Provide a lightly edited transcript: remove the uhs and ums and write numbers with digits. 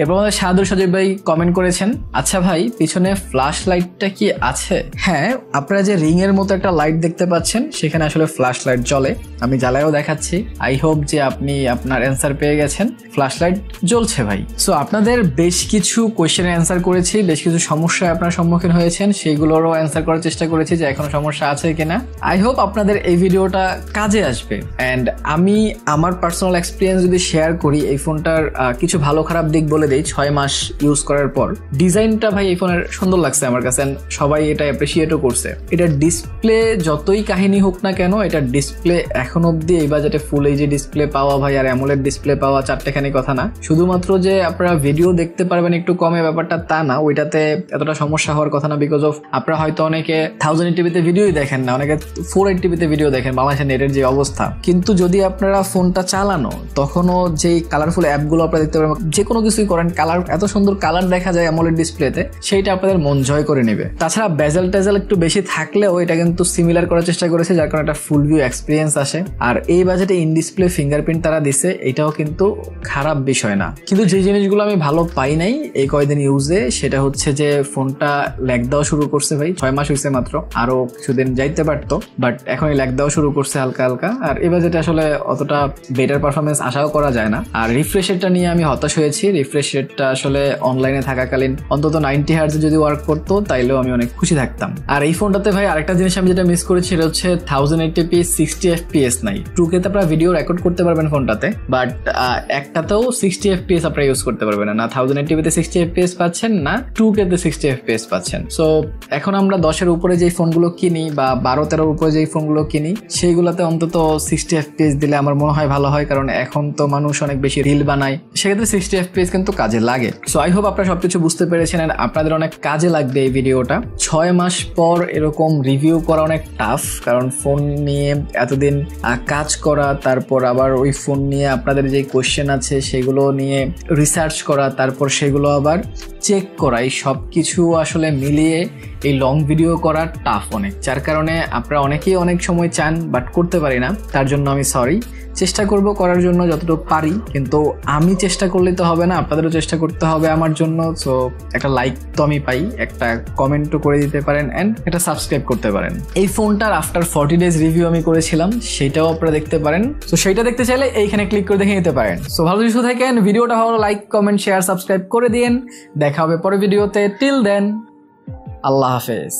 এরপর আমাদের শাহাদুর সজীব ভাই কমেন্ট করেছেন, আচ্ছা ভাই পিছনে ফ্ল্যাশ লাইটটা কি আছে? হ্যাঁ, আপনারা যে রিং এর মতো একটা লাইট দেখতে পাচ্ছেন সেখানে আসলে ফ্ল্যাশ লাইট জ্বলে। আমি জ্বালায়ও দেখাচ্ছি। আই হোপ যে আপনি আপনার অ্যান্সার পেয়ে গেছেন। ফ্ল্যাশ লাইট জ্বলছে ভাই। সো আপনাদের বেশ কিছু কোয়েশ্চেনের অ্যান্সার করেছি, বেশ কিছু সমস্যায় আপনার সম্মুখীন হয়েছেন, সেইগুলোরও অ্যান্সার করার চেষ্টা করেছি যে এখনো সমস্যা আছে কিনা। আই হোপ আপনাদের এই ভিডিওটা কাজে আসবে। অ্যান্ড আমি আমার পার্সোনাল এক্সপিরিয়েন্স যদি শেয়ার করি, এই ফোনটার কিছু ভালো খারাপ দিক বলে দেই। 6 মাস ইউজ করার পর ডিজাইনটা ভাই এই ফোনের সুন্দর লাগছে আমার কাছে, সবাই এটা অ্যাপ্রিসিয়েটও করছে। এটা ডিসপ্লে যতই কাহিনী হোক না কেন, এটা ডিসপ্লে এখন অব্দি এই বাজেটে ফুল এইচডি ডিসপ্লে পাওয়া ভাই আর অ্যামোলেড ডিসপ্লে পাওয়া চারটেখানি কথা না। শুধুমাত্র যে আপনারা ভিডিও দেখতে পারবেন একটু কমে, ব্যাপারটা তা না, ওইটাতে এতটা সমস্যা হওয়ার কথা না। বিকজ অফ আপনারা হয়তো অনেকে 1080p ভিডিওই দেখেন না, অনেকে 480p ভিডিও দেখেন, বাংলাদেশের নেটের যে অবস্থা। কিন্তু যদি আপনারা ফোনটা চালানো তখনও যেই কালারফুল অ্যাপগুলো আপনারা দেখতে পারেন, যে কোনো কিছুই করেন, কালার এত সুন্দর কালার দেখা যায় অ্যামোলেড ডিসপ্লেতে, সেইটা আপনাদের মন জয় করে নেবে। তাছাড়া বেজেল টেজেল একটু বেশি থাকলেও এটা কিন্তু সিমিলার করার চেষ্টা করেছে, যার কারণে একটা ফুল ভিউ এক্সপিরিয়েন্স আসে। আর এই বাজেটে ইন ডিসপ্লে ফিঙ্গারপ্রিন্ট তারা দিছে, এটাও কিন্তু খারাপ বিষয় না। কিন্তু যে জিনিসগুলো আমি ভালো পাই নাই এই কয়দিন ইউজে, সেটা হচ্ছে যে ফোনটা ল্যাগ দেওয়া শুরু করছে ভাই। 6 মাস হয়েছে মাত্র, আরো কিছুদিন যাইতে পারতো, বাট এখনই ল্যাগ দেওয়া শুরু করছে হালকা হালকা। আর এই বাজেটে আসলে অতটা বেটার পারফরমেন্স আশাও করা যায় না। আর রিফ্রেশ রেটটা নিয়ে আমি হতাশ হয়েছি। রিফ্রেশ রেটটা আসলে অনলাইনে থাকাকালীন অন্তত 90 হার্টজে যদি ওয়ার্ক করতো তাইলেও আমি অনেক খুশি থাকতাম। আর এই ফোনটাতে ভাই আরেকটা জিনিস আমি যেটা মিস করেছি, সেটা হচ্ছে 1080p 60 fps নাই। 2K তে আপনারা ভিডিও রেকর্ড করতে পারবেন ফোনটাতে, বাট একটাতেও 60 fps আপনারা ইউজ করতে পারবেন না। 1080p তে 60 fps পাচ্ছেন না, 2K তে 60 fps পাচ্ছেন। সো এখন আমরা 10-এর উপরে যেই ফোনগুলো কিনি বা 12-13-এর উপরে যেই ফোনগুলো কিনি, সেইগুলোতে অন্তত 60 fps দিলে আমার মনে হয় ভালো হয়, কারণ এখন তো মানুষ অনেক বেশি রিল বানায়, সেক্ষেত্রে 60 fps কিন্তু কাজে লাগে। সো আই হোপ আপনারা সবকিছু বুঝতে পেরেছেন, আর আপনাদের অনেক কাজে লাগবে এই ভিডিওটা। 6 মাস পর এরকম রিভিউ করা অনেক টাফ, কারণ ফোন নিয়ে এতদিন কাজ করা, তারপর আবার ওই ফোন নিয়ে আপনাদের যে কোয়েশ্চেন আছে সেগুলো নিয়ে রিসার্চ করা, তারপর সেগুলো আবার চেক করা, এই সব কিছু আসলে মিলিয়ে এই লং ভিডিও করা টাফ অনেক। যার কারণে আপনারা অনেকেই অনেক সময় চান, বাট করতে পারি না, তার জন্য আমি সরি। চেষ্টা করব করার জন্য যতটুকু পারি, কিন্তু আমি চেষ্টা করলে তো হবে না, আপনাদেরও চেষ্টা করতে হবে আমার জন্য। সো একটা লাইক তো আমি পাই, একটা কমেন্টও করে দিতে পারেন, অ্যান্ড একটা সাবস্ক্রাইব করতে পারেন। এই ফোনটার আফটার 40 ডেজ রিভিউ আমি করেছিলাম, সেটাও আপনারা দেখতে পারেন। সো সেইটা দেখতে চাইলে এইখানে ক্লিক করে দেখে নিতে পারেন। সো ভালো কিছু থাকেন, ভিডিওটা ভালো লাইক কমেন্ট শেয়ার সাবস্ক্রাইব করে দিন। দেখা হবে পরের ভিডিওতে। টিল দেন, আল্লাহ হাফেজ।